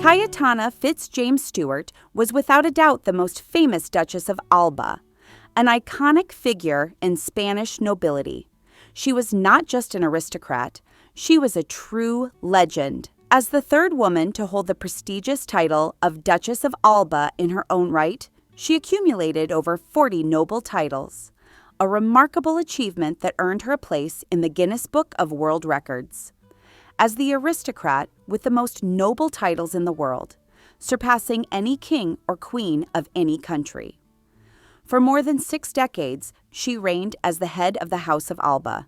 Cayetana Fitz-James Stuart was without a doubt the most famous Duchess of Alba, an iconic figure in Spanish nobility. She was not just an aristocrat, she was a true legend. As the third woman to hold the prestigious title of Duchess of Alba in her own right, she accumulated over 40 noble titles, a remarkable achievement that earned her a place in the Guinness Book of World Records. As the aristocrat with the most noble titles in the world, surpassing any king or queen of any country. For more than 6 decades, she reigned as the head of the House of Alba.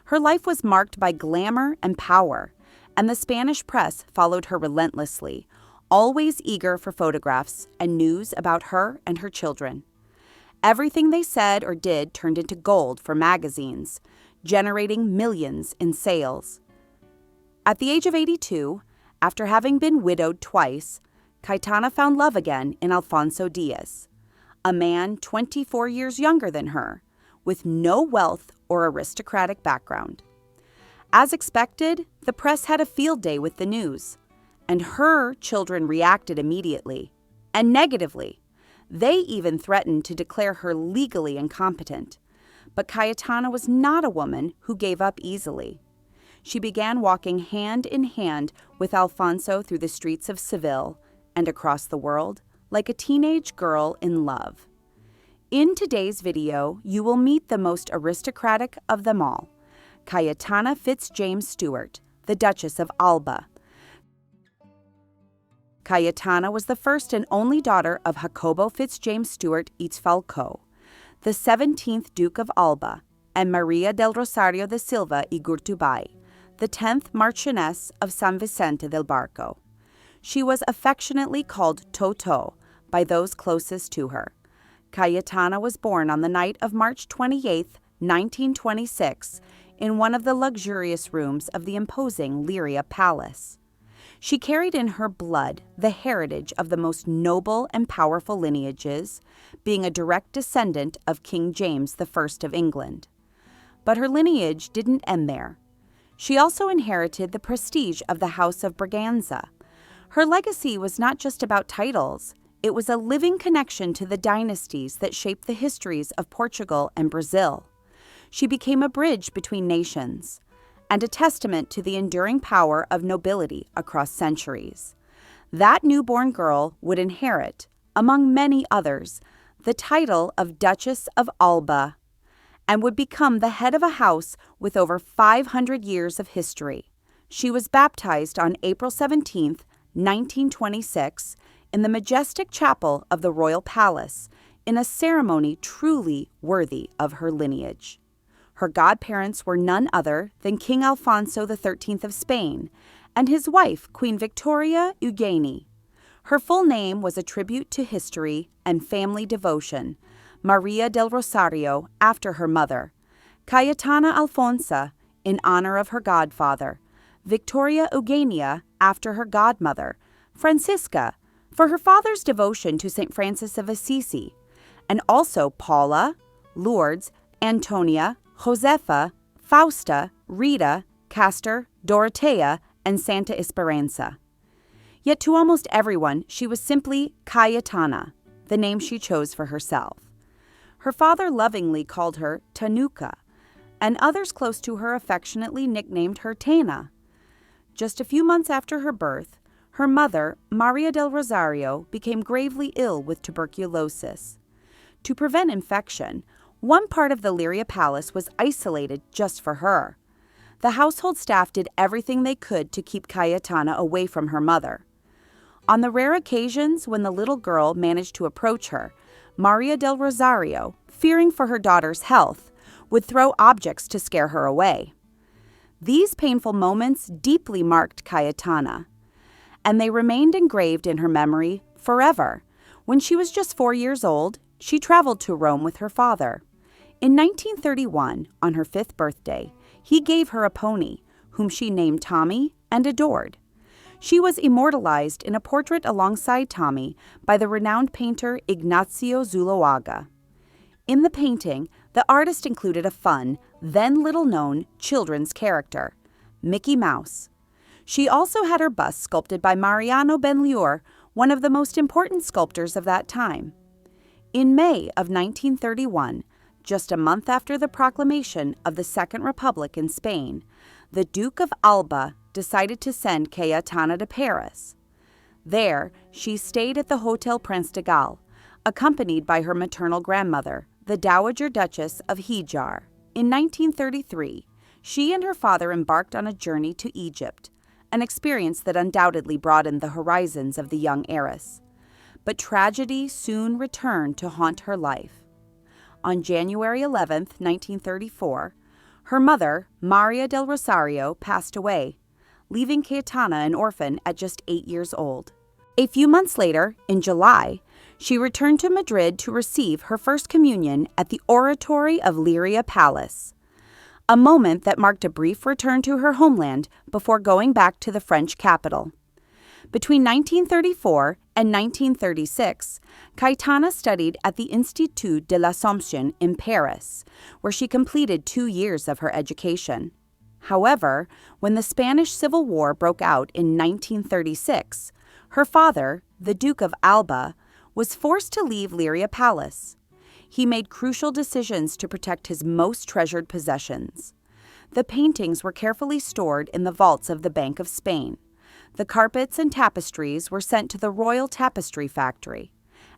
Her life was marked by glamour and power, and the Spanish press followed her relentlessly, always eager for photographs and news about her and her children. Everything they said or did turned into gold for magazines, generating millions in sales. At the age of 82, after having been widowed twice, Cayetana found love again in Alfonso Díez, a man 24 years younger than her, with no wealth or aristocratic background. As expected, the press had a field day with the news, and her children reacted immediately, and negatively. They even threatened to declare her legally incompetent. But Cayetana was not a woman who gave up easily. She began walking hand in hand with Alfonso through the streets of Seville and across the world like a teenage girl in love. In today's video, you will meet the most aristocratic of them all, Cayetana Fitz-James Stuart, the Duchess of Alba. Cayetana was the first and only daughter of Jacobo Fitz-James Stuart y Falcó, the 17th Duke of Alba, and Maria del Rosario de Silva y Gurtubay, the 10th Marchioness of San Vicente del Barco. She was affectionately called Toto by those closest to her. Cayetana was born on the night of March 28, 1926, in one of the luxurious rooms of the imposing Liria Palace. She carried in her blood the heritage of the most noble and powerful lineages, being a direct descendant of King James I of England. But her lineage didn't end there. She also inherited the prestige of the House of Braganza. Her legacy was not just about titles. It was a living connection to the dynasties that shaped the histories of Portugal and Brazil. She became a bridge between nations, and a testament to the enduring power of nobility across centuries. That newborn girl would inherit, among many others, the title of Duchess of Alba, and would become the head of a house with over 500 years of history. She was baptized on April 17, 1926, in the majestic chapel of the Royal Palace, in a ceremony truly worthy of her lineage. Her godparents were none other than King Alfonso XIII of Spain and his wife, Queen Victoria Eugenie. Her full name was a tribute to history and family devotion, Maria del Rosario after her mother, Cayetana Alfonsa in honor of her godfather, Victoria Eugenia after her godmother, Francisca for her father's devotion to St. Francis of Assisi, and also Paula, Lourdes, Antonia, Josefa, Fausta, Rita, Castor, Dorotea, and Santa Esperanza. Yet to almost everyone, she was simply Cayetana, the name she chose for herself. Her father lovingly called her Tanuca, and others close to her affectionately nicknamed her Tena. Just a few months after her birth, her mother, Maria del Rosario, became gravely ill with tuberculosis. To prevent infection, one part of the Liria Palace was isolated just for her. The household staff did everything they could to keep Cayetana away from her mother. On the rare occasions when the little girl managed to approach her, Maria del Rosario, fearing for her daughter's health, would throw objects to scare her away. These painful moments deeply marked Cayetana, and they remained engraved in her memory forever. When she was just 4 years old, she traveled to Rome with her father. In 1931, on her 5th birthday, he gave her a pony, whom she named Tommy and adored. She was immortalized in a portrait alongside Tommy by the renowned painter Ignacio Zuloaga. In the painting, The artist included a fun, then little-known, children's character, Mickey Mouse. She also had her bust sculpted by Mariano Benlliure, one of the most important sculptors of that time. In May of 1931, just a month after the proclamation of the Second Republic in Spain, the Duke of Alba decided to send Cayetana to Paris. There, she stayed at the Hôtel Prince de Galles, accompanied by her maternal grandmother, the Dowager Duchess of Híjar. In 1933, she and her father embarked on a journey to Egypt, an experience that undoubtedly broadened the horizons of the young heiress. But tragedy soon returned to haunt her life. On January 11, 1934, her mother, Maria del Rosario, passed away, leaving Cayetana an orphan at just 8 years old. A few months later, in July, she returned to Madrid to receive her first communion at the Oratory of Liria Palace, a moment that marked a brief return to her homeland before going back to the French capital. Between 1934 and 1936, Cayetana studied at the Institut de l'Assomption in Paris, where she completed 2 years of her education. However, when the Spanish Civil War broke out in 1936, her father, the Duke of Alba, was forced to leave Liria Palace. He made crucial decisions to protect his most treasured possessions. The paintings were carefully stored in the vaults of the Bank of Spain. The carpets and tapestries were sent to the Royal Tapestry Factory,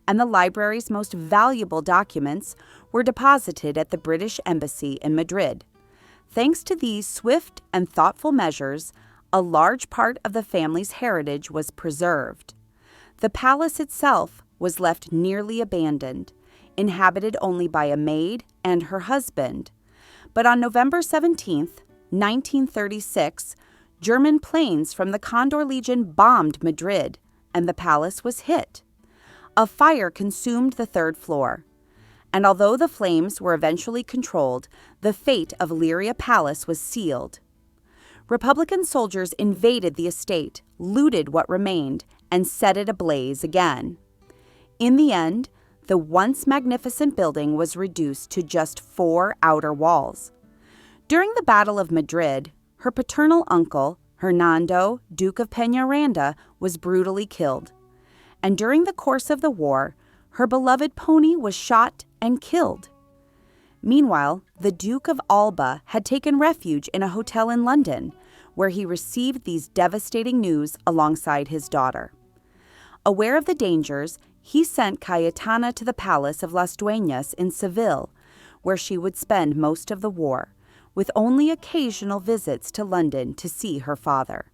and the library's most valuable documents were deposited at the British Embassy in Madrid. Thanks to these swift and thoughtful measures, a large part of the family's heritage was preserved. The palace itself was left nearly abandoned, inhabited only by a maid and her husband. But on November 17, 1936, German planes from the Condor Legion bombed Madrid, and the palace was hit. A fire consumed the third floor. And although the flames were eventually controlled, the fate of Liria Palace was sealed. Republican soldiers invaded the estate, looted what remained, and set it ablaze again. In the end, the once magnificent building was reduced to just 4 outer walls. During the Battle of Madrid, her paternal uncle, Hernando, Duke of Peñaranda, was brutally killed. And during the course of the war, her beloved pony was shot and killed. Meanwhile, the Duke of Alba had taken refuge in a hotel in London, where he received these devastating news alongside his daughter. Aware of the dangers, he sent Cayetana to the palace of Las Dueñas in Seville, where she would spend most of the war, with only occasional visits to London to see her father.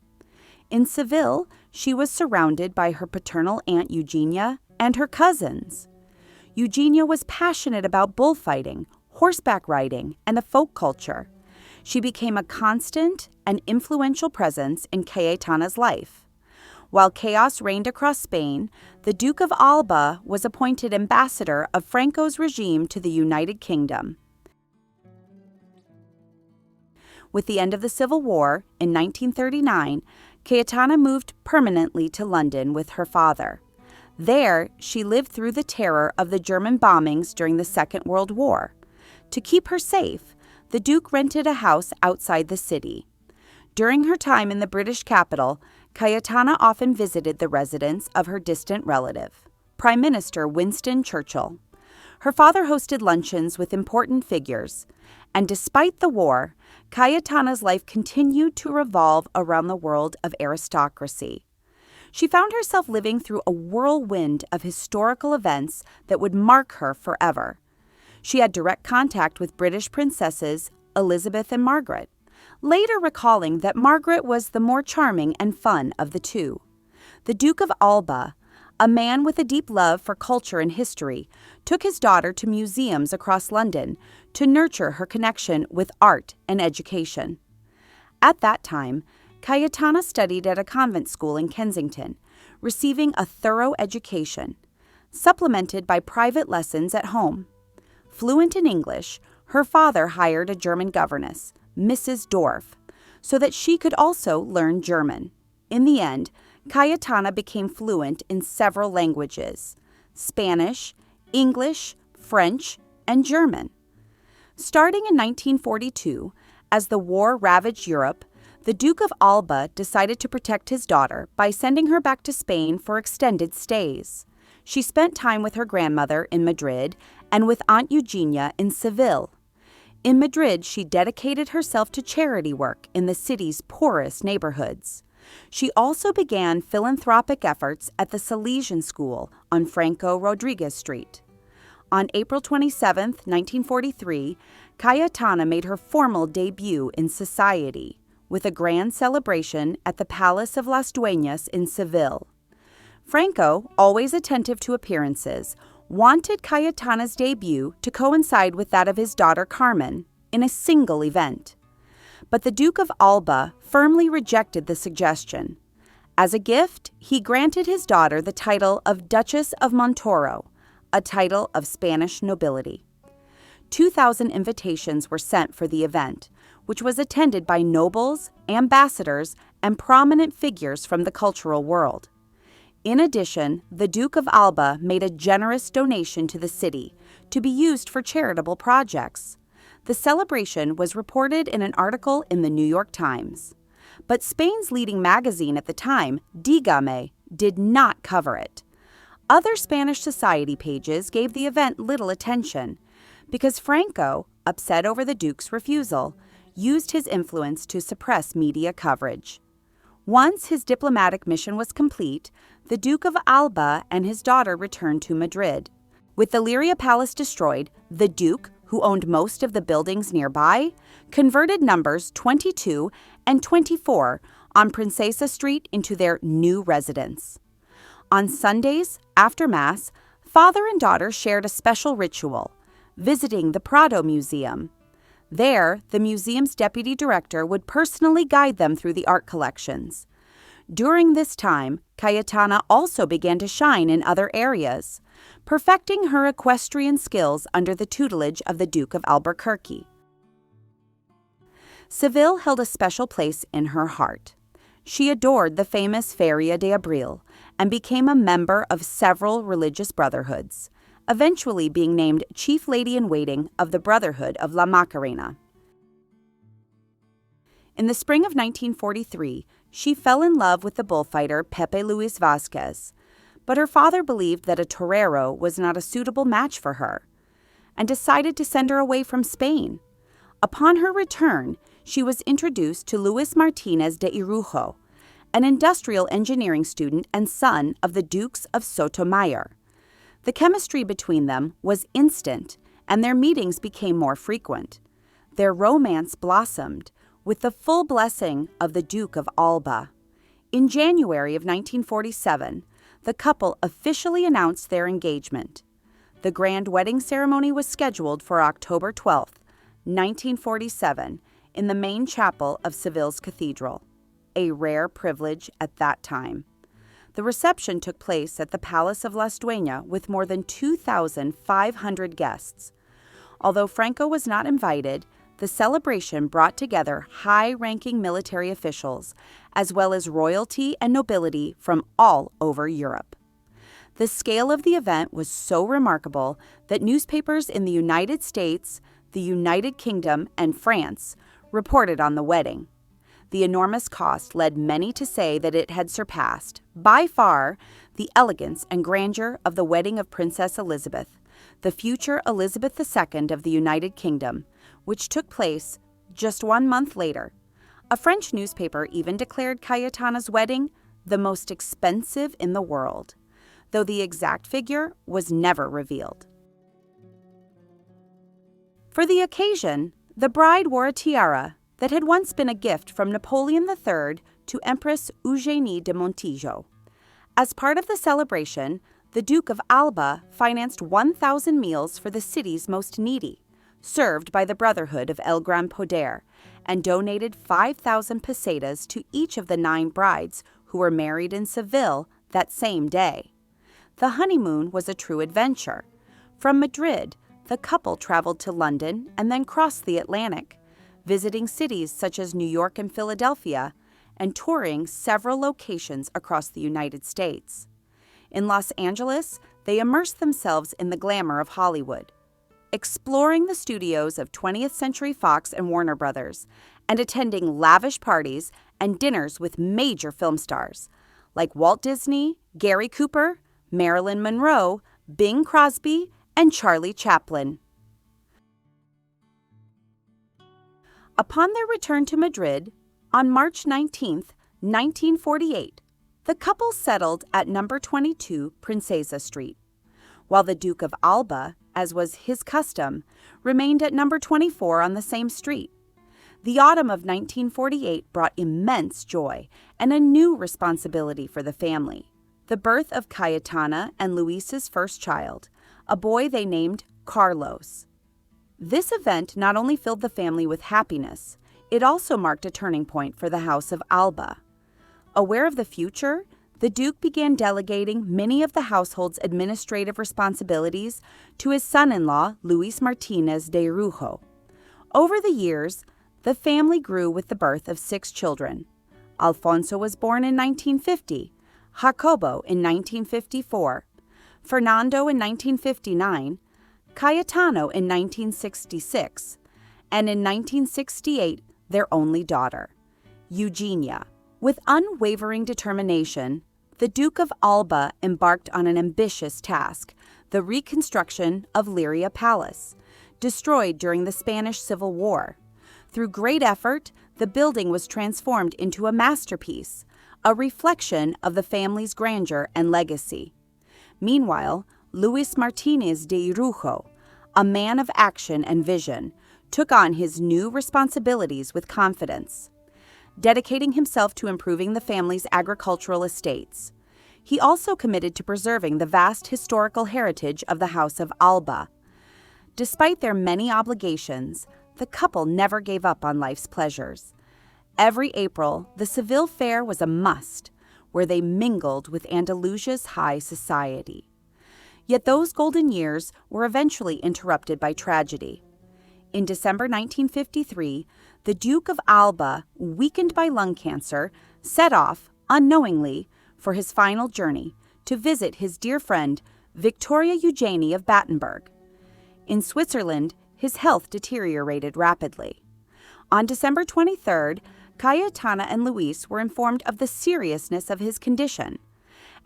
In Seville, she was surrounded by her paternal Aunt Eugenia and her cousins. Eugenia was passionate about bullfighting, horseback riding, and the folk culture. She became a constant and influential presence in Cayetana's life. While chaos reigned across Spain, the Duke of Alba was appointed ambassador of Franco's regime to the United Kingdom. With the end of the Civil War, in 1939, Cayetana moved permanently to London with her father. There, she lived through the terror of the German bombings during the Second World War. To keep her safe, the Duke rented a house outside the city. During her time in the British capital, Cayetana often visited the residence of her distant relative, Prime Minister Winston Churchill. Her father hosted luncheons with important figures, and despite the war, Cayetana's life continued to revolve around the world of aristocracy. She found herself living through a whirlwind of historical events that would mark her forever. She had direct contact with British princesses Elizabeth and Margaret, later recalling that Margaret was the more charming and fun of the two. The Duke of Alba, a man with a deep love for culture and history, took his daughter to museums across London to nurture her connection with art and education. At that time, Cayetana studied at a convent school in Kensington, receiving a thorough education, supplemented by private lessons at home. Fluent in English, her father hired a German governess, Mrs. Dorf, so that she could also learn German. In the end, Cayetana became fluent in several languages: Spanish, English, French, and German. Starting in 1942, as the war ravaged Europe, the Duke of Alba decided to protect his daughter by sending her back to Spain for extended stays. She spent time with her grandmother in Madrid and with Aunt Eugenia in Seville. In Madrid, she dedicated herself to charity work in the city's poorest neighborhoods. She also began philanthropic efforts at the Salesian School on Franco Rodriguez Street. On April 27, 1943, Cayetana made her formal debut in society with a grand celebration at the Palace of Las Dueñas in Seville. Franco, always attentive to appearances, wanted Cayetana's debut to coincide with that of his daughter Carmen in a single event. But the Duke of Alba firmly rejected the suggestion. As a gift, he granted his daughter the title of Duchess of Montoro, a title of Spanish nobility. 2,000 invitations were sent for the event, which was attended by nobles, ambassadors, and prominent figures from the cultural world. In addition, the Duke of Alba made a generous donation to the city to be used for charitable projects. The celebration was reported in an article in the New York Times. But Spain's leading magazine at the time, Dígame, did not cover it. Other Spanish society pages gave the event little attention because Franco, upset over the Duke's refusal, used his influence to suppress media coverage. Once his diplomatic mission was complete, the Duke of Alba and his daughter returned to Madrid. With the Liria Palace destroyed, the Duke, who owned most of the buildings nearby, converted numbers 22 and 24 on Princesa Street into their new residence. On Sundays, after Mass, father and daughter shared a special ritual, visiting the Prado Museum. There, the museum's deputy director would personally guide them through the art collections. During this time, Cayetana also began to shine in other areas, perfecting her equestrian skills under the tutelage of the Duke of Albuquerque. Seville held a special place in her heart. She adored the famous Feria de Abril and became a member of several religious brotherhoods, eventually being named Chief Lady-in-Waiting of the Brotherhood of La Macarena. In the spring of 1943, she fell in love with the bullfighter Pepe Luis Vázquez, but her father believed that a torero was not a suitable match for her, and decided to send her away from Spain. Upon her return, she was introduced to Luis Martinez de Irujo, an industrial engineering student and son of the Dukes of Sotomayor. The chemistry between them was instant, and their meetings became more frequent. Their romance blossomed, with the full blessing of the Duke of Alba. In January of 1947, the couple officially announced their engagement. The grand wedding ceremony was scheduled for October 12, 1947, in the main chapel of Seville's cathedral, a rare privilege at that time. The reception took place at the Palace of Las Dueñas with more than 2,500 guests. Although Franco was not invited, the celebration brought together high-ranking military officials, as well as royalty and nobility from all over Europe. The scale of the event was so remarkable that newspapers in the United States, the United Kingdom, and France reported on the wedding. The enormous cost led many to say that it had surpassed, by far, the elegance and grandeur of the wedding of Princess Elizabeth, the future Elizabeth II of the United Kingdom, which took place just 1 month later. A French newspaper even declared Cayetana's wedding the most expensive in the world, though the exact figure was never revealed. For the occasion, the bride wore a tiara that had once been a gift from Napoleon III to Empress Eugénie de Montijo. As part of the celebration, the Duke of Alba financed 1,000 meals for the city's most needy, served by the Brotherhood of El Gran Poder, and donated 5,000 pesetas to each of the 9 brides who were married in Seville that same day. The honeymoon was a true adventure. From Madrid, the couple traveled to London and then crossed the Atlantic, visiting cities such as New York and Philadelphia, and touring several locations across the United States. In Los Angeles, they immersed themselves in the glamour of Hollywood. exploring the studios of 20th Century Fox and Warner Brothers, and attending lavish parties and dinners with major film stars like Walt Disney, Gary Cooper, Marilyn Monroe, Bing Crosby, and Charlie Chaplin. Upon their return to Madrid, on March 19, 1948, the couple settled at number 22 Princesa Street, while the Duke of Alba, as was his custom, remained at number 24 on the same street. The autumn of 1948 brought immense joy and a new responsibility for the family: the birth of Cayetana and Luis's first child, a boy they named Carlos. This event not only filled the family with happiness, it also marked a turning point for the House of Alba. Aware of the future, the Duke began delegating many of the household's administrative responsibilities to his son-in-law, Luis Martinez de Irujo. Over the years, the family grew with the birth of 6 children. Alfonso was born in 1950, Jacobo in 1954, Fernando in 1959, Cayetano in 1966, and in 1968, their only daughter, Eugenia. With unwavering determination, the Duke of Alba embarked on an ambitious task: the reconstruction of Liria Palace, destroyed during the Spanish Civil War. Through great effort, the building was transformed into a masterpiece, a reflection of the family's grandeur and legacy. Meanwhile, Luis Martinez de Irujo, a man of action and vision, took on his new responsibilities with confidence, dedicating himself to improving the family's agricultural estates. He also committed to preserving the vast historical heritage of the House of Alba. Despite their many obligations, the couple never gave up on life's pleasures. Every April, the Seville Fair was a must, where they mingled with Andalusia's high society. Yet those golden years were eventually interrupted by tragedy. In December 1953, the Duke of Alba, weakened by lung cancer, set off, unknowingly, for his final journey to visit his dear friend, Victoria Eugenie of Battenberg. In Switzerland, his health deteriorated rapidly. On December 23rd, Cayetana and Luis were informed of the seriousness of his condition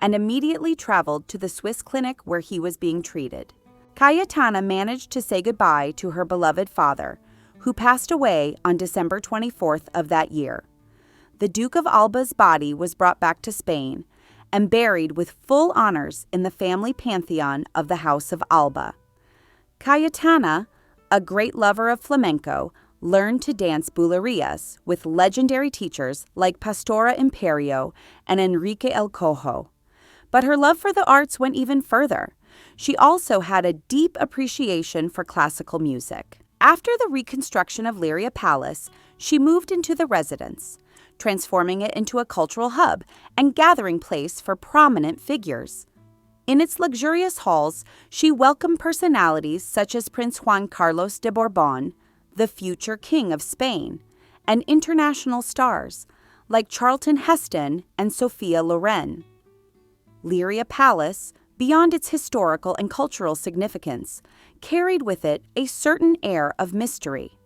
and immediately traveled to the Swiss clinic where he was being treated. Cayetana managed to say goodbye to her beloved father, who passed away on December 24th of that year. The Duke of Alba's body was brought back to Spain and buried with full honors in the family pantheon of the House of Alba. Cayetana, a great lover of flamenco, learned to dance bulerías with legendary teachers like Pastora Imperio and Enrique El Cojo. But her love for the arts went even further. She also had a deep appreciation for classical music. After the reconstruction of Liria Palace, she moved into the residence, transforming it into a cultural hub and gathering place for prominent figures. In its luxurious halls, she welcomed personalities such as Prince Juan Carlos de Borbón, the future King of Spain, and international stars like Charlton Heston and Sophia Loren. Liria Palace, beyond its historical and cultural significance, carried with it a certain air of mystery.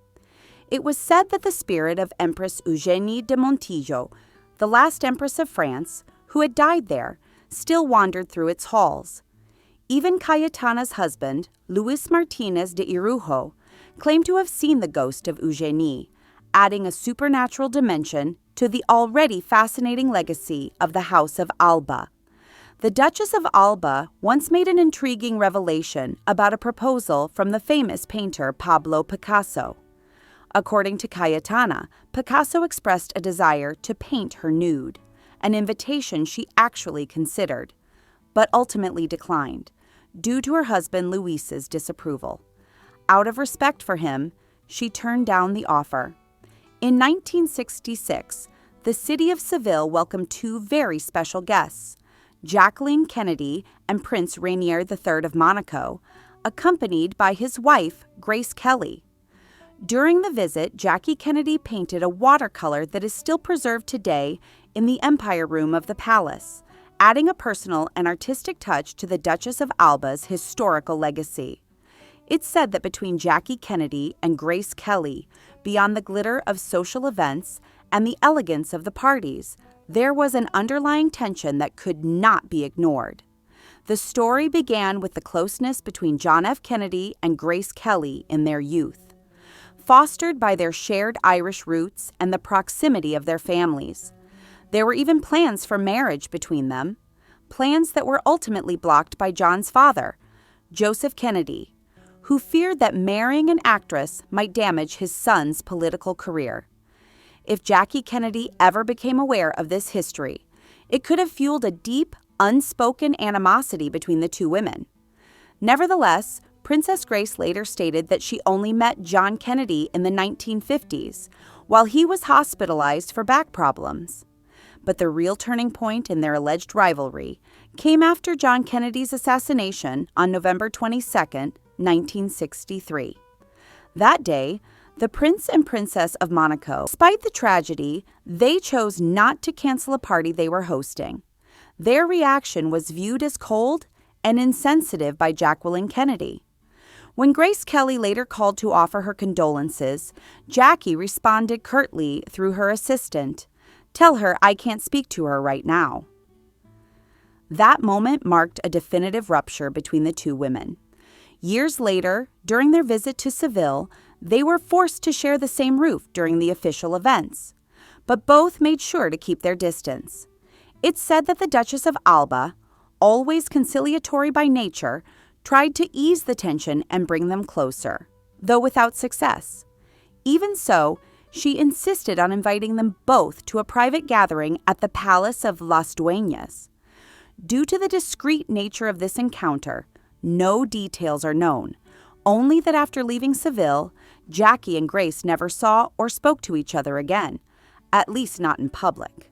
It was said that the spirit of Empress Eugénie de Montijo, the last Empress of France, who had died there, still wandered through its halls. Even Cayetana's husband, Luis Martinez de Irujo, claimed to have seen the ghost of Eugénie, adding a supernatural dimension to the already fascinating legacy of the House of Alba. The Duchess of Alba once made an intriguing revelation about a proposal from the famous painter Pablo Picasso. According to Cayetana, Picasso expressed a desire to paint her nude, an invitation she actually considered, but ultimately declined, due to her husband Luis's disapproval. Out of respect for him, she turned down the offer. In 1966, the city of Seville welcomed 2 very special guests, Jacqueline Kennedy and Prince Rainier III of Monaco, accompanied by his wife, Grace Kelly. During the visit, Jackie Kennedy painted a watercolor that is still preserved today in the Empire Room of the palace, adding a personal and artistic touch to the Duchess of Alba's historical legacy. It's said that between Jackie Kennedy and Grace Kelly, beyond the glitter of social events and the elegance of the parties, there was an underlying tension that could not be ignored. The story began with the closeness between John F. Kennedy and Grace Kelly in their youth, fostered by their shared Irish roots and the proximity of their families. There were even plans for marriage between them, plans that were ultimately blocked by John's father, Joseph Kennedy, who feared that marrying an actress might damage his son's political career. If Jackie Kennedy ever became aware of this history, it could have fueled a deep, unspoken animosity between the two women. Nevertheless, Princess Grace later stated that she only met John Kennedy in the 1950s, while he was hospitalized for back problems. But the real turning point in their alleged rivalry came after John Kennedy's assassination on November 22, 1963. That day, the Prince and Princess of Monaco, despite the tragedy, they chose not to cancel a party they were hosting. Their reaction was viewed as cold and insensitive by Jacqueline Kennedy. When Grace Kelly later called to offer her condolences, Jackie responded curtly through her assistant, "Tell her I can't speak to her right now." That moment marked a definitive rupture between the two women. Years later, during their visit to Seville, they were forced to share the same roof during the official events, but both made sure to keep their distance. It's said that the Duchess of Alba, always conciliatory by nature, tried to ease the tension and bring them closer, though without success. Even so, she insisted on inviting them both to a private gathering at the Palace of Las Dueñas. Due to the discreet nature of this encounter, no details are known, only that after leaving Seville, Jackie and Grace never saw or spoke to each other again, at least not in public.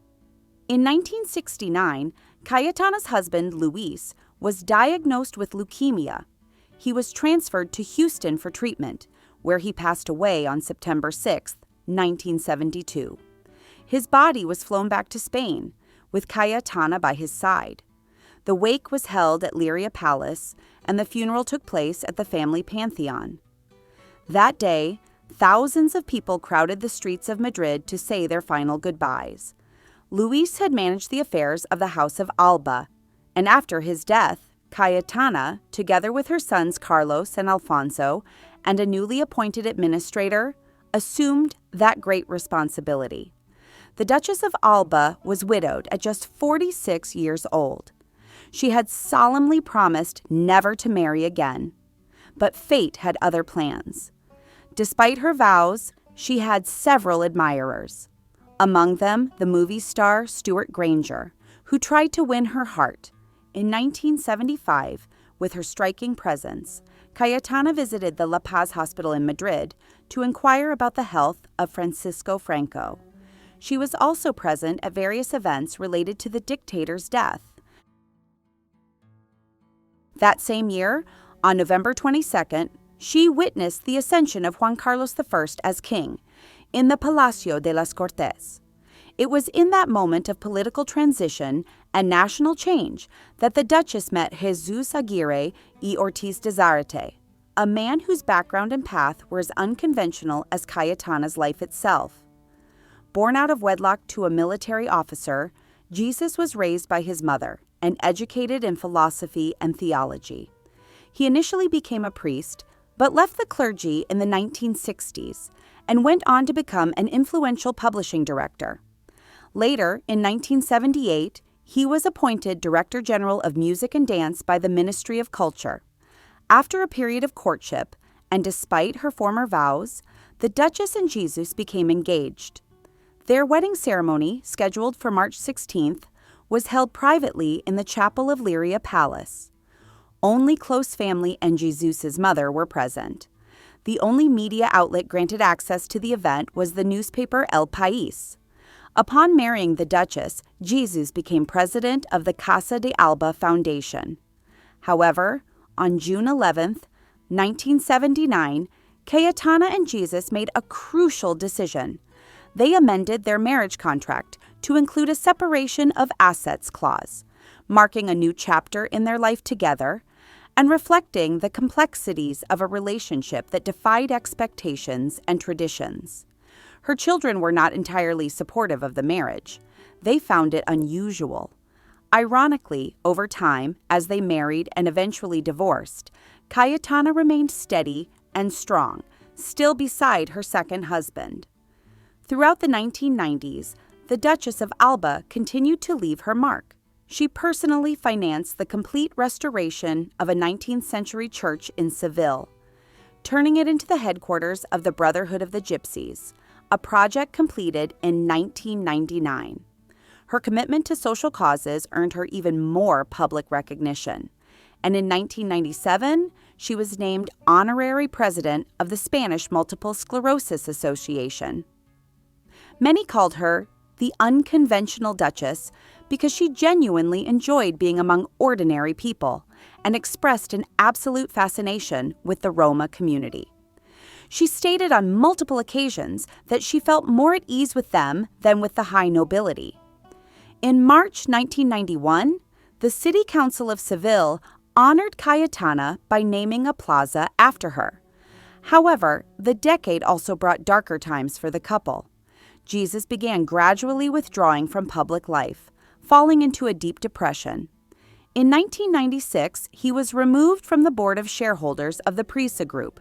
In 1969, Cayetana's husband, Luis, was diagnosed with leukemia. He was transferred to Houston for treatment, where he passed away on September 6, 1972. His body was flown back to Spain, with Cayetana by his side. The wake was held at Liria Palace, and the funeral took place at the family pantheon. That day, thousands of people crowded the streets of Madrid to say their final goodbyes. Luis had managed the affairs of the House of Alba, and after his death, Cayetana, together with her sons Carlos and Alfonso, and a newly appointed administrator, assumed that great responsibility. The Duchess of Alba was widowed at just 46 years old. She had solemnly promised never to marry again, but fate had other plans. Despite her vows, she had several admirers. Among them, the movie star Stuart Granger, who tried to win her heart. In 1975, with her striking presence, Cayetana visited the La Paz Hospital in Madrid to inquire about the health of Francisco Franco. She was also present at various events related to the dictator's death. That same year, on November 22nd, she witnessed the ascension of Juan Carlos I as king in the Palacio de las Cortes. It was in that moment of political transition and national change that the Duchess met Jesus Aguirre y Ortiz de Zárate, a man whose background and path were as unconventional as Cayetana's life itself. Born out of wedlock to a military officer, Jesus was raised by his mother and educated in philosophy and theology. He initially became a priest, but left the clergy in the 1960s and went on to become an influential publishing director. Later, in 1978, he was appointed Director General of Music and Dance by the Ministry of Culture. After a period of courtship, and despite her former vows, the Duchess and Jesus became engaged. Their wedding ceremony, scheduled for March 16th, was held privately in the chapel of Liria Palace. Only close family and Jesus' mother were present. The only media outlet granted access to the event was the newspaper El País. Upon marrying the Duchess, Jesus became president of the Casa de Alba Foundation. However, on June 11, 1979, Cayetana and Jesus made a crucial decision. They amended their marriage contract to include a separation of assets clause, marking a new chapter in their life together, and reflecting the complexities of a relationship that defied expectations and traditions. Her children were not entirely supportive of the marriage. They found it unusual. Ironically, over time, as they married and eventually divorced, Cayetana remained steady and strong, still beside her second husband. Throughout the 1990s, the Duchess of Alba continued to leave her mark. She personally financed the complete restoration of a 19th century church in Seville, turning it into the headquarters of the Brotherhood of the Gypsies, a project completed in 1999. Her commitment to social causes earned her even more public recognition, and in 1997, she was named honorary president of the Spanish Multiple Sclerosis Association. Many called her the unconventional Duchess because she genuinely enjoyed being among ordinary people and expressed an absolute fascination with the Roma community. She stated on multiple occasions that she felt more at ease with them than with the high nobility. In March 1991, the City Council of Seville honored Cayetana by naming a plaza after her. However, the decade also brought darker times for the couple. Jesus began gradually withdrawing from public life, falling into a deep depression. In 1996, he was removed from the board of shareholders of the Prisa Group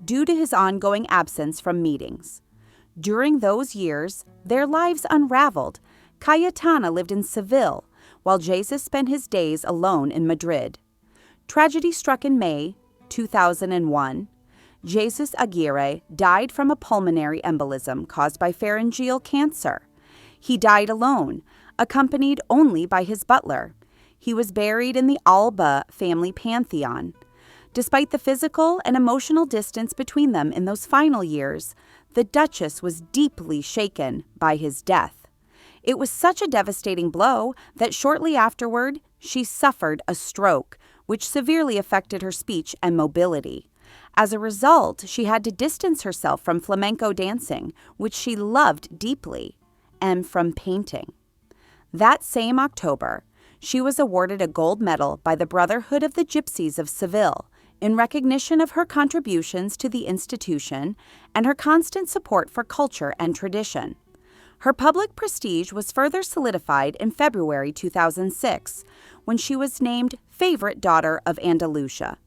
due to his ongoing absence from meetings. During those years, their lives unraveled. Cayetana lived in Seville, while Jesus spent his days alone in Madrid. Tragedy struck in May 2001. Jesus Aguirre died from a pulmonary embolism caused by pharyngeal cancer. He died alone, accompanied only by his butler. He was buried in the Alba family pantheon. Despite the physical and emotional distance between them in those final years, the Duchess was deeply shaken by his death. It was such a devastating blow that shortly afterward, she suffered a stroke, which severely affected her speech and mobility. As a result, she had to distance herself from flamenco dancing, which she loved deeply, and from painting. That same October, she was awarded a gold medal by the Brotherhood of the Gypsies of Seville in recognition of her contributions to the institution and her constant support for culture and tradition. Her public prestige was further solidified in February 2006, when she was named Favorite Daughter of Andalusia.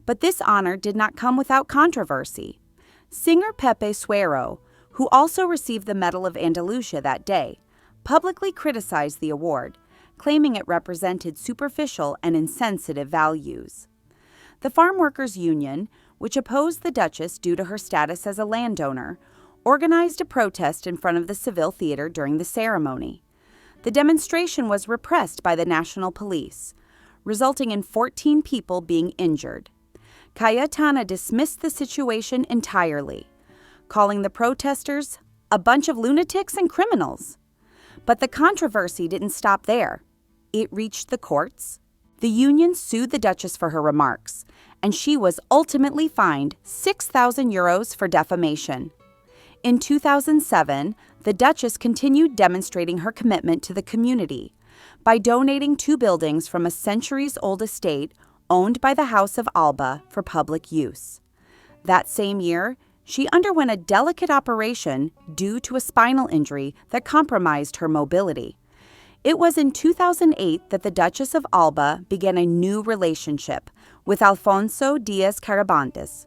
But this honor did not come without controversy. Singer Pepe Suero, who also received the Medal of Andalusia that day, publicly criticized the award, claiming it represented superficial and insensitive values. The Farm Workers Union, which opposed the Duchess due to her status as a landowner, organized a protest in front of the Seville Theater during the ceremony. The demonstration was repressed by the National Police, resulting in 14 people being injured. Cayetana dismissed the situation entirely, calling the protesters a bunch of lunatics and criminals. But the controversy didn't stop there. It reached the courts. The union sued the Duchess for her remarks, and she was ultimately fined 6,000 euros for defamation. In 2007, the Duchess continued demonstrating her commitment to the community by donating 2 buildings from a centuries-old estate owned by the House of Alba for public use. That same year, she underwent a delicate operation due to a spinal injury that compromised her mobility. It was in 2008 that the Duchess of Alba began a new relationship with Alfonso Díez.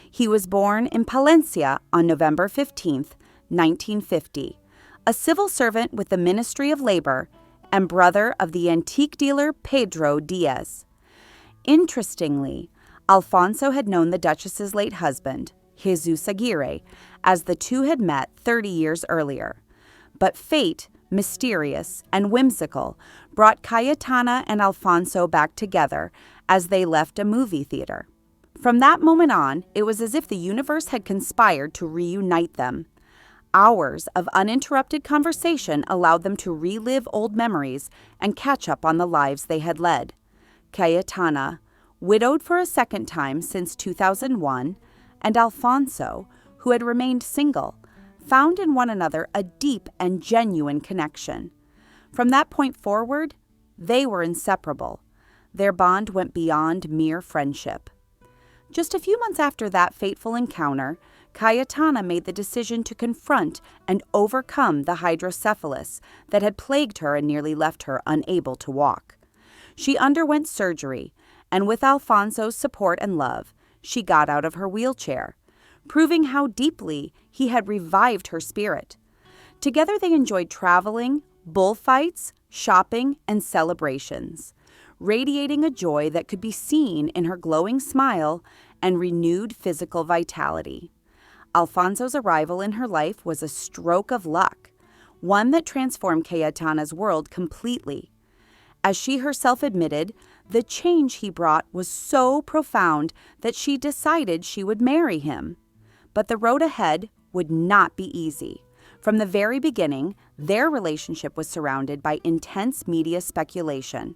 He was born in Palencia on November 15, 1950, a civil servant with the Ministry of Labor and brother of the antique dealer Pedro Díez. Interestingly, Alfonso had known the Duchess's late husband, Jesus Aguirre, as the two had met 30 years earlier. But fate, mysterious and whimsical, brought Cayetana and Alfonso back together as they left a movie theater. From that moment on, it was as if the universe had conspired to reunite them. Hours of uninterrupted conversation allowed them to relive old memories and catch up on the lives they had led. Cayetana, widowed for a second time since 2001, and Alfonso, who had remained single, found in one another a deep and genuine connection. From that point forward, they were inseparable. their bond went beyond mere friendship. Just a few months after that fateful encounter, Cayetana made the decision to confront and overcome the hydrocephalus that had plagued her and nearly left her unable to walk. She underwent surgery, and with Alfonso's support and love, she got out of her wheelchair, proving how deeply he had revived her spirit. Together they enjoyed traveling, bullfights, shopping, and celebrations, radiating a joy that could be seen in her glowing smile and renewed physical vitality. Alfonso's arrival in her life was a stroke of luck, one that transformed Cayetana's world completely. As she herself admitted, the change he brought was so profound that she decided she would marry him. But the road ahead would not be easy. From the very beginning, their relationship was surrounded by intense media speculation.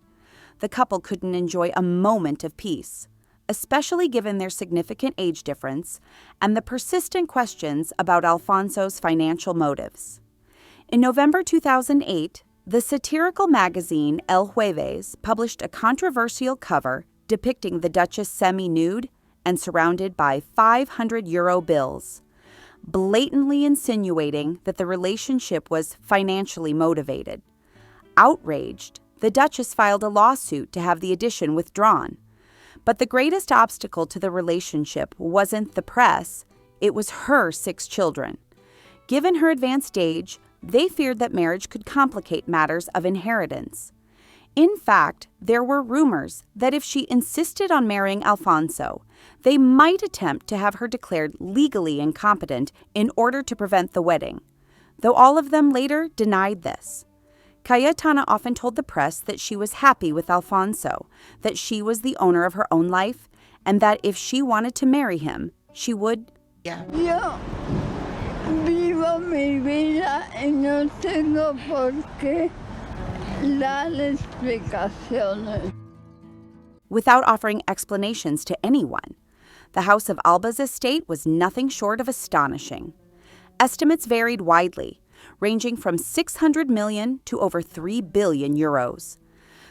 The couple couldn't enjoy a moment of peace, especially given their significant age difference and the persistent questions about Alfonso's financial motives. In November 2008, the satirical magazine El Jueves published a controversial cover depicting the Duchess semi-nude and surrounded by €500 bills, blatantly insinuating that the relationship was financially motivated. Outraged, the Duchess filed a lawsuit to have the edition withdrawn. But the greatest obstacle to the relationship wasn't the press, it was her 6 children. Given her advanced age, they feared that marriage could complicate matters of inheritance. In fact, there were rumors that if she insisted on marrying Alfonso, they might attempt to have her declared legally incompetent in order to prevent the wedding, though all of them later denied this. Cayetana often told the press that she was happy with Alfonso, that she was the owner of her own life, and that if she wanted to marry him, she would... Yo vivo mi vida y no tengo por qué dar explicaciones. Without offering explanations to anyone. The House of Alba's estate was nothing short of astonishing. Estimates varied widely, ranging from 600 million to over 3 billion euros.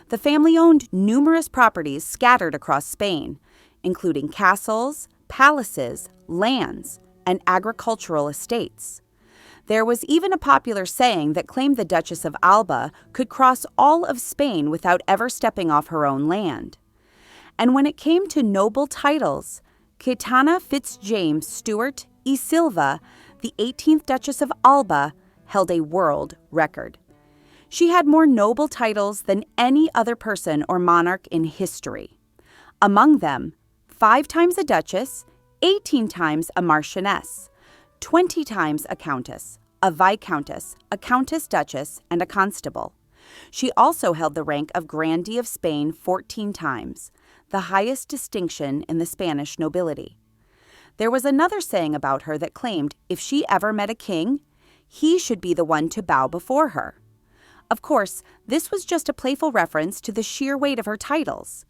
The family owned numerous properties scattered across Spain, including castles, palaces, lands, and agricultural estates. There was even a popular saying that claimed the Duchess of Alba could cross all of Spain without ever stepping off her own land. And when it came to noble titles, Cayetana Fitz-James Stuart y Silva, the 18th Duchess of Alba, held a world record. She had more noble titles than any other person or monarch in history. Among them, 5 times a duchess, 18 times a marchioness, 20 times a countess, a viscountess, a countess-duchess, and a constable. She also held the rank of Grandee of Spain 14 times, the highest distinction in the Spanish nobility. There was another saying about her that claimed if she ever met a king, he should be the one to bow before her. Of course, this was just a playful reference to the sheer weight of her titles.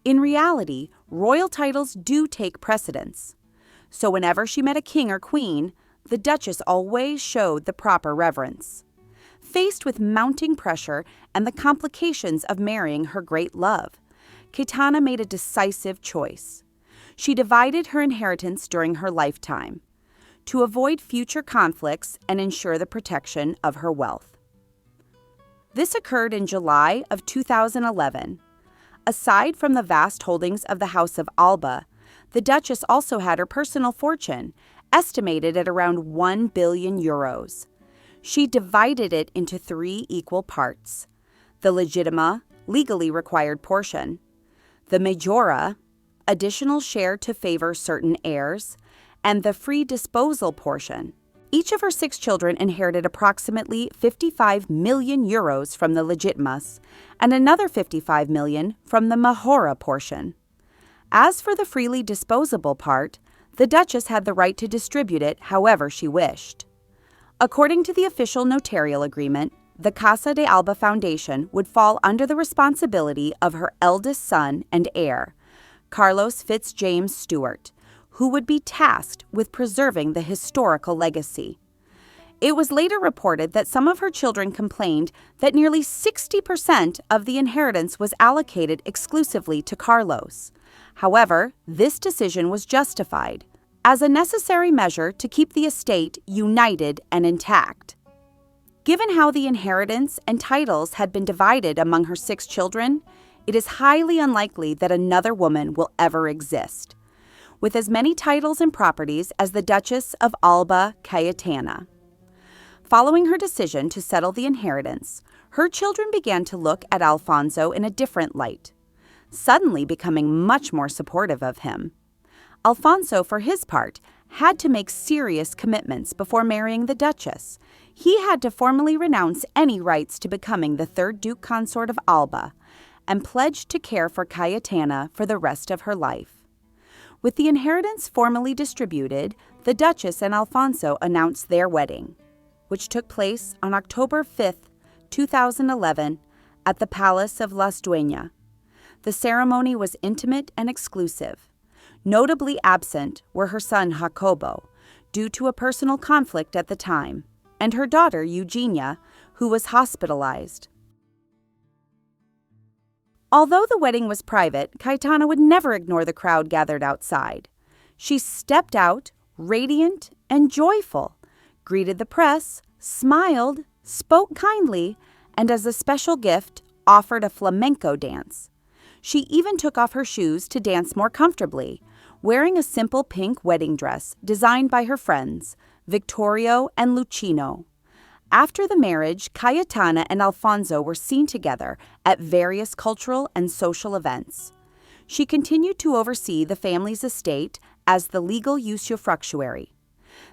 In reality, royal titles do take precedence. So whenever she met a king or queen, the Duchess always showed the proper reverence. Faced with mounting pressure and the complications of marrying her great love, Cayetana made a decisive choice. She divided her inheritance during her lifetime to avoid future conflicts and ensure the protection of her wealth. This occurred in July of 2011. Aside from the vast holdings of the House of Alba, the Duchess also had her personal fortune, estimated at around 1 billion euros. She divided it into 3 equal parts: the legitima, legally required portion; the majora, additional share to favor certain heirs; and the free disposal portion. Each of her 6 children inherited approximately 55 million euros from the legitimas and another 55 million from the majora portion. As for the freely disposable part, the Duchess had the right to distribute it however she wished. According to the official notarial agreement, the Casa de Alba Foundation would fall under the responsibility of her eldest son and heir, Carlos Fitz-James Stuart, who would be tasked with preserving the historical legacy. It was later reported that some of her children complained that nearly 60% of the inheritance was allocated exclusively to Carlos. However, this decision was justified as a necessary measure to keep the estate united and intact. Given how the inheritance and titles had been divided among her 6 children, it is highly unlikely that another woman will ever exist, with as many titles and properties as the Duchess of Alba Cayetana. Following her decision to settle the inheritance, her children began to look at Alfonso in a different light, suddenly becoming much more supportive of him. Alfonso, for his part, had to make serious commitments before marrying the Duchess. He had to formally renounce any rights to becoming the 3rd Duke Consort of Alba and pledged to care for Cayetana for the rest of her life. With the inheritance formally distributed, the Duchess and Alfonso announced their wedding, which took place on October 5, 2011, at the Palace of Las Dueñas. The ceremony was intimate and exclusive. Notably absent were her son Jacobo, due to a personal conflict at the time, and her daughter Eugenia, who was hospitalized. Although the wedding was private, Cayetana would never ignore the crowd gathered outside. She stepped out, radiant and joyful, greeted the press, smiled, spoke kindly, and as a special gift, offered a flamenco dance. She even took off her shoes to dance more comfortably, wearing a simple pink wedding dress designed by her friends, Victorio and Lucino. After the marriage, Cayetana and Alfonso were seen together at various cultural and social events. She continued to oversee the family's estate as the legal usufructuary.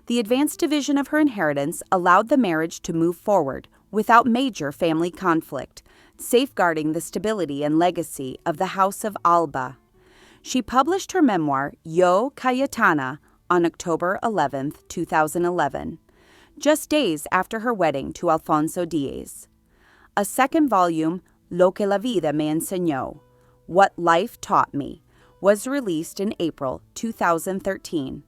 The advanced division of her inheritance allowed the marriage to move forward without major family conflict, safeguarding the stability and legacy of the House of Alba. She published her memoir, Yo Cayetana, on October 11, 2011, just days after her wedding to Alfonso Díez. A second volume, Lo que la vida me enseñó, What Life Taught Me, was released in April 2013.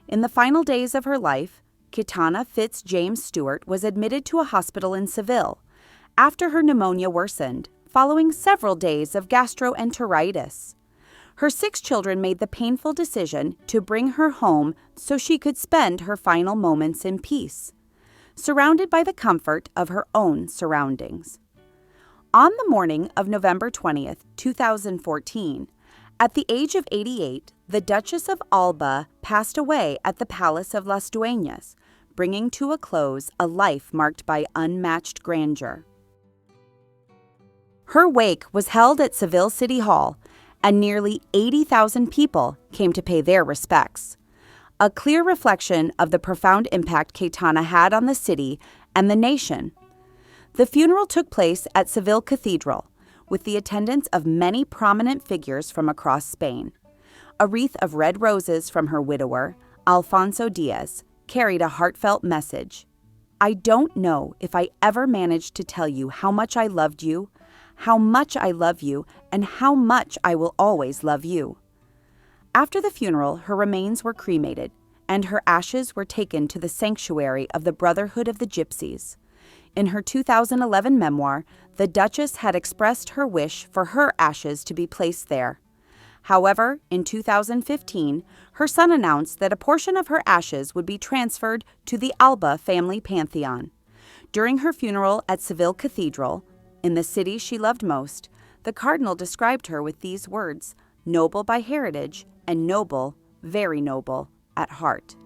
In the final days of her life, Cayetana Fitz-James Stuart was admitted to a hospital in Seville after her pneumonia worsened, following several days of gastroenteritis. Her 6 children made the painful decision to bring her home so she could spend her final moments in peace, surrounded by the comfort of her own surroundings. On the morning of November 20, 2014, at the age of 88, the Duchess of Alba passed away at the Palace of Las Dueñas, bringing to a close a life marked by unmatched grandeur. Her wake was held at Seville City Hall, and nearly 80,000 people came to pay their respects, a clear reflection of the profound impact Cayetana had on the city and the nation. The funeral took place at Seville Cathedral, with the attendance of many prominent figures from across Spain. A wreath of red roses from her widower, Alfonso Díez, carried a heartfelt message. I don't know if I ever managed to tell you how much I loved you, how much I love you, and how much I will always love you. After the funeral, her remains were cremated, and her ashes were taken to the sanctuary of the Brotherhood of the Gypsies. In her 2011 memoir, the Duchess had expressed her wish for her ashes to be placed there. However, in 2015, her son announced that a portion of her ashes would be transferred to the Alba family pantheon. During her funeral at Seville Cathedral, in the city she loved most, the cardinal described her with these words, noble by heritage and noble, very noble, at heart.